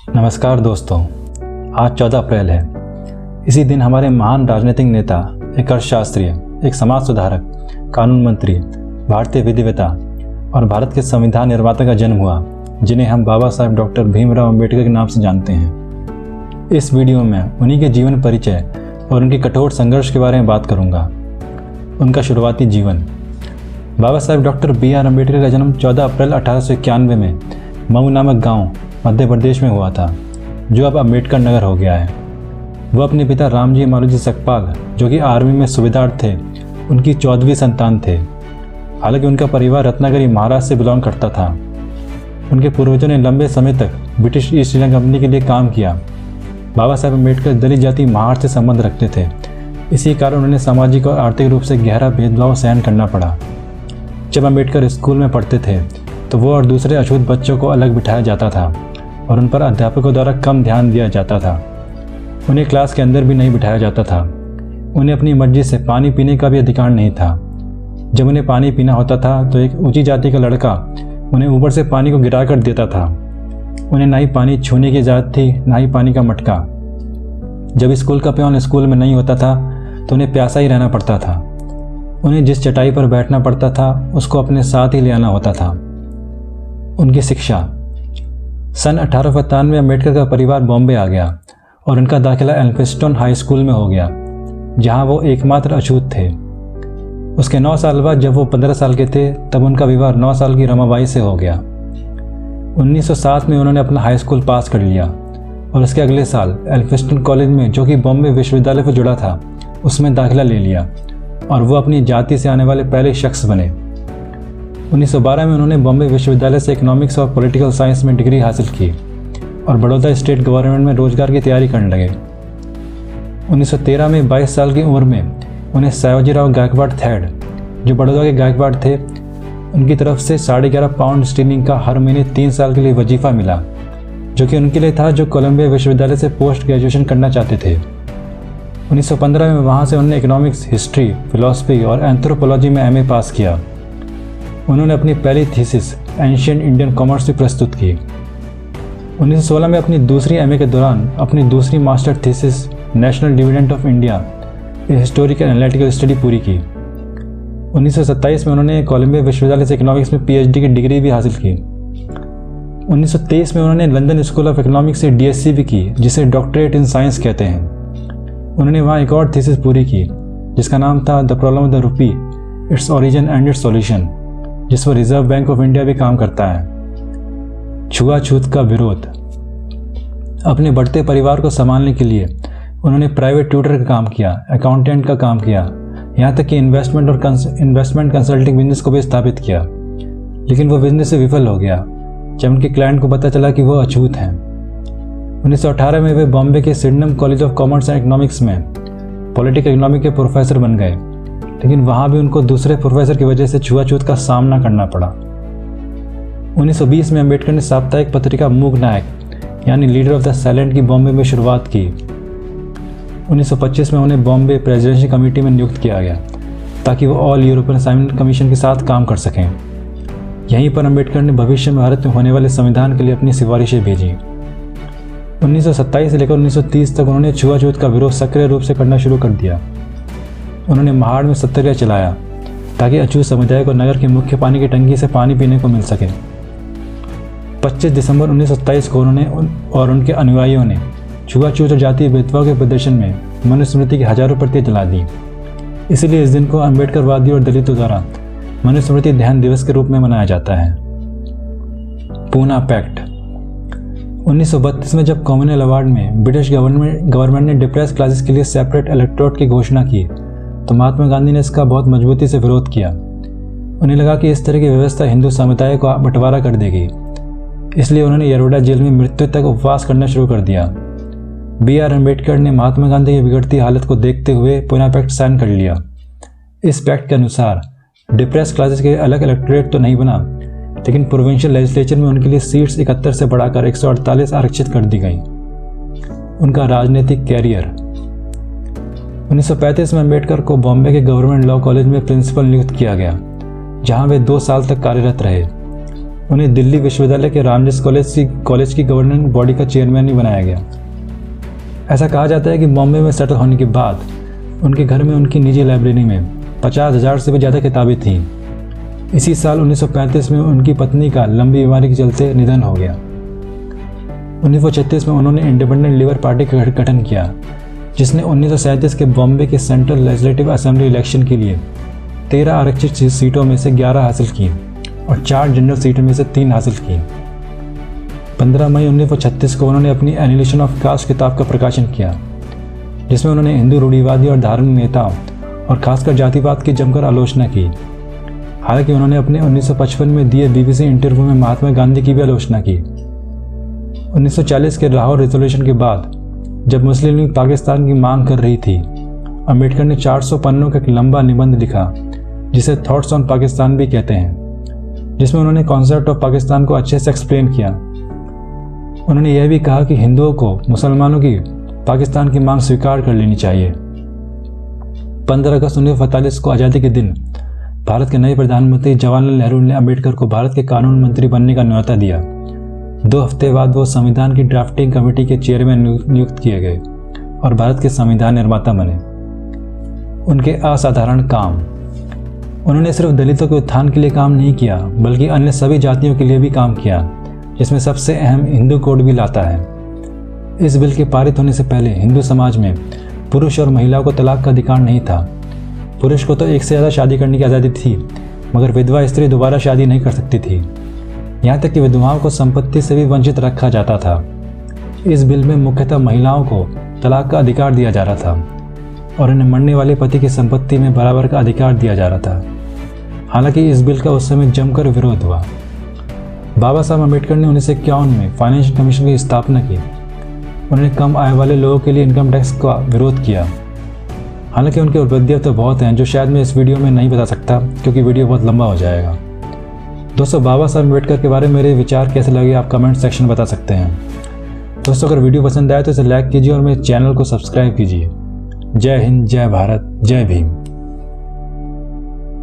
नमस्कार दोस्तों, आज 14 अप्रैल है। इसी दिन हमारे महान राजनीतिक नेता, एक अर्थशास्त्री, एक समाज सुधारक, कानून मंत्री, भारतीय विधिवेता और भारत के संविधान निर्माता का जन्म हुआ, जिन्हें हम बाबा साहेब डॉक्टर भीमराव अंबेडकर के नाम से जानते हैं। इस वीडियो में उन्हीं के जीवन परिचय और उनके कठोर संघर्ष के बारे में बात करूंगा। उनका शुरुआती जीवन। Baba Saheb doctor B.R. अम्बेडकर का जन्म 14 अप्रैल 1891 में मऊ नामक गांव मध्य प्रदेश में हुआ था, जो अब अम्बेडकर नगर हो गया है। वह अपने पिता रामजी मालूजी सकपाल, जो कि आर्मी में सूबेदार थे, उनकी 14वीं संतान थे। हालांकि उनका परिवार रत्नागिरी महाराष्ट्र से बिलोंग करता था। उनके पूर्वजों ने लंबे समय तक ब्रिटिश ईस्ट इंडिया कंपनी के लिए काम किया। बाबा साहेब अम्बेडकर दलित जाति महार से संबंध रखते थे। इसी कारण उन्हें सामाजिक और आर्थिक रूप से गहरा भेदभाव सहन करना पड़ा। जब अम्बेडकर स्कूल में पढ़ते थे तो वो और दूसरे अछूत बच्चों को अलग बिठाया जाता था और उन पर अध्यापकों द्वारा कम ध्यान दिया जाता था। उन्हें क्लास के अंदर भी नहीं बिठाया जाता था। उन्हें अपनी मर्जी से पानी पीने का भी अधिकार नहीं था। जब उन्हें पानी पीना होता था तो एक ऊंची जाति का लड़का उन्हें ऊपर से पानी को गिरा कर देता था। उन्हें ना ही पानी छूने की इजाज़त थी, ना ही पानी का मटका। जब स्कूल का पियोन स्कूल में नहीं होता था तो उन्हें प्यासा ही रहना पड़ता था। उन्हें जिस चटाई पर बैठना पड़ता था उसको अपने साथ ही ले आना होता था। उनकी शिक्षा। सन 1895 में अम्बेडकर का परिवार बॉम्बे आ गया और उनका दाखिला एल्फिंस्टन हाई स्कूल में हो गया, जहां वो एकमात्र अछूत थे। उसके 9 साल बाद जब वो 15 साल के थे तब उनका विवाह 9 साल की रमाबाई से हो गया। 1907 में उन्होंने अपना हाई स्कूल पास कर लिया और उसके अगले साल एल्फिंस्टन कॉलेज में, जो कि बॉम्बे विश्वविद्यालय से जुड़ा था, उसमें दाखिला ले लिया और वो अपनी जाति से आने वाले पहले शख्स बने। 1912 में उन्होंने बॉम्बे विश्वविद्यालय से इकोनॉमिक्स और पॉलिटिकल साइंस में डिग्री हासिल की और बड़ौदा स्टेट गवर्नमेंट में रोजगार की तैयारी करने लगे। 1913 में 22 साल की उम्र में उन्हें सयाजीराव गायकवाड़ थर्ड, जो बड़ौदा के गायकवाड़ थे, उनकी तरफ से 11.5 पाउंड स्टीलिंग का हर महीने 3 साल के लिए वजीफा मिला, जो कि उनके लिए था, जो कोलंबिया विश्वविद्यालय से पोस्ट ग्रेजुएशन करना चाहते थे। 1915 में वहाँ से उन्होंने इकोनॉमिक्स, हिस्ट्री, फिलॉसफी और एंथ्रोपोलॉजी में MA पास किया। उन्होंने अपनी पहली थीसिस एंशिएंट इंडियन कॉमर्स भी प्रस्तुत की। 1916 में अपनी दूसरी MA के दौरान अपनी दूसरी master thesis national dividend of India, a historical analytical study पूरी की। 1927 में उन्होंने कोलंबिया विश्वविद्यालय से इकोनॉमिक्स में PhD की डिग्री भी हासिल की। 1923 में उन्होंने लंदन स्कूल ऑफ इकोनॉमिक्स से DSc भी की, जिसे डॉक्टरेट इन साइंस कहते हैं। उन्होंने वहाँ एक और थीसिस पूरी की, जिसका नाम था the problem of the rupee, its origin and it's solution, जिस पर रिजर्व बैंक ऑफ इंडिया भी काम करता है। छुआछूत का विरोध। अपने बढ़ते परिवार को संभालने के लिए उन्होंने प्राइवेट ट्यूटर का काम किया, अकाउंटेंट का काम किया, यहाँ तक कि इन्वेस्टमेंट कंसल्टिंग बिजनेस को भी स्थापित किया। लेकिन वो बिजनेस से विफल हो गया जब उनके क्लाइंट को पता चला कि वो अछूत हैं। 1918 में वे बॉम्बे के Sydenham college of commerce and economics में पॉलिटिकल इकोनॉमी के प्रोफेसर बन गए, लेकिन वहाँ भी उनको दूसरे प्रोफेसर की वजह से छुआछूत का सामना करना पड़ा। 1920 में अम्बेडकर ने साप्ताहिक पत्रिका मूक नायक यानी लीडर ऑफ द साइलेंट की बॉम्बे में शुरुआत की। 1925 में उन्हें बॉम्बे प्रेसिडेंशियल कमेटी में नियुक्त किया गया ताकि वो ऑल यूरोपियन असाइनमेंट कमीशन के साथ काम कर सकें। यहीं पर अम्बेडकर ने भविष्य में भारत में होने वाले संविधान के लिए अपनी सिफारिशें भेजी। 1927 से लेकर 1930 तक उन्होंने छुआछूत का विरोध सक्रिय रूप से करना शुरू कर दिया। उन्होंने महाड़ में सत्याग्रह चलाया ताकि अछूत समुदाय को नगर के मुख्य पानी की टंकी से पानी पीने को मिल सके। 25 दिसंबर 1927 को उन्होंने और उनके अनुयायियों ने छुआछूत और जातीय भेदभाव के प्रदर्शन में मनुस्मृति की हजारों प्रतियां जला दी। इसलिए इस दिन को अम्बेडकरवादी और दलितों द्वारा मनुस्मृति ध्यान दिवस के रूप में मनाया जाता है। पूना पैक्ट। 1932 में जब कॉमनवेल्थ अवार्ड में ब्रिटिश गवर्नमेंट ने डिप्रेस क्लासेस के लिए सेपरेट इलेक्टोरेट की घोषणा की तो महात्मा गांधी ने इसका बहुत मजबूती से विरोध किया। उन्हें लगा कि इस तरह की व्यवस्था हिंदू समुदाय को बंटवारा कर देगी, इसलिए उन्होंने यरोडा जेल में मृत्यु तक उपवास करना शुरू कर दिया। B.R. अम्बेडकर ने महात्मा गांधी की बिगड़ती हालत को देखते हुए पूना पैक्ट साइन कर लिया। इस पैक्ट के अनुसार डिप्रेस क्लासेस के अलग इलेक्टोरेट तो नहीं बना, लेकिन प्रोविंशियल लेजिस्लेचर में उनके लिए सीट्स 71 से बढ़ाकर 148 आरक्षित कर दी गई। उनका राजनीतिक कैरियर। 1935 में अम्बेडकर को बॉम्बे के गवर्नमेंट लॉ कॉलेज में प्रिंसिपल नियुक्त किया गया, जहां वे 2 साल तक कार्यरत रहे। उन्हें दिल्ली विश्वविद्यालय के रामजस कॉलेज की गवर्निंग बॉडी का चेयरमैन भी बनाया गया। ऐसा कहा जाता है कि बॉम्बे में सेटल होने के बाद उनके घर में उनकी निजी लाइब्रेरी में 50,000 से भी ज़्यादा किताबें थीं। इसी साल 1935 में उनकी पत्नी का लंबी बीमारी के चलते निधन हो गया। 1936 में उन्होंने इंडिपेंडेंट लेबर पार्टी का गठन किया, जिसने 1937 के बॉम्बे के सेंट्रल लेजिस्लेटिव असेंबली इलेक्शन के लिए 13 आरक्षित सीटों में से 11 हासिल की और 4 जनरल सीटों में से 3 हासिल की। 15 मई 1936 को उन्होंने अपनी एनिलेशन ऑफ कास्ट किताब का प्रकाशन किया, जिसमें उन्होंने हिंदू रूढ़िवादी और धार्मिक नेताओं और खासकर जातिवाद की जमकर आलोचना की। हालांकि उन्होंने अपने 1955 में दिए BBC इंटरव्यू में महात्मा गांधी की भी आलोचना की। 1940 के लाहौर रिजोल्यूशन के बाद जब मुस्लिम लीग पाकिस्तान की मांग कर रही थी, अम्बेडकर ने 400 पन्नों का एक लंबा निबंध लिखा, जिसे थॉट्स ऑन पाकिस्तान भी कहते हैं, जिसमें उन्होंने कॉन्सेप्ट ऑफ पाकिस्तान को अच्छे से एक्सप्लेन किया। उन्होंने यह भी कहा कि हिंदुओं को मुसलमानों की पाकिस्तान की मांग स्वीकार कर लेनी चाहिए। 15 अगस्त 1945 को आज़ादी के दिन भारत के नए प्रधानमंत्री जवाहरलाल नेहरू ने अम्बेडकर को भारत के कानून मंत्री बनने का न्योता दिया। 2 हफ्ते बाद वो संविधान की ड्राफ्टिंग कमेटी के चेयरमैन नियुक्त किए गए और भारत के संविधान निर्माता बने। उनके असाधारण काम। उन्होंने सिर्फ दलितों के उत्थान के लिए काम नहीं किया, बल्कि अन्य सभी जातियों के लिए भी काम किया, जिसमें सबसे अहम हिंदू कोड भी लाता है। इस बिल के पारित होने से पहले हिंदू समाज में पुरुष और महिलाओं को तलाक का अधिकार नहीं था। पुरुष को तो एक से ज़्यादा शादी करने की आज़ादी थी, मगर विधवा स्त्री दोबारा शादी नहीं कर सकती थी। यहाँ तक कि विधवाओं को संपत्ति से भी वंचित रखा जाता था। इस बिल में मुख्यतः महिलाओं को तलाक का अधिकार दिया जा रहा था और उन्हें मरने वाले पति की संपत्ति में बराबर का अधिकार दिया जा रहा था। हालांकि इस बिल का उस समय जमकर विरोध हुआ। बाबा साहब अम्बेडकर ने 1951 में फाइनेंशियल कमीशन की स्थापना की। उन्होंने कम आय वाले लोगों के लिए इनकम टैक्स का विरोध किया। हालांकि उनके उपलब्धियां तो बहुत हैं, जो शायद मैं इस वीडियो में नहीं बता सकता, क्योंकि वीडियो बहुत लंबा हो जाएगा। दोस्तों, बाबा साहब अम्बेडकर के बारे में मेरे विचार कैसे लगे आप कमेंट सेक्शन में बता सकते हैं। दोस्तों, अगर वीडियो पसंद आए तो इसे लाइक कीजिए और मेरे चैनल को सब्सक्राइब कीजिए। जय हिंद, जय भारत, जय भीम।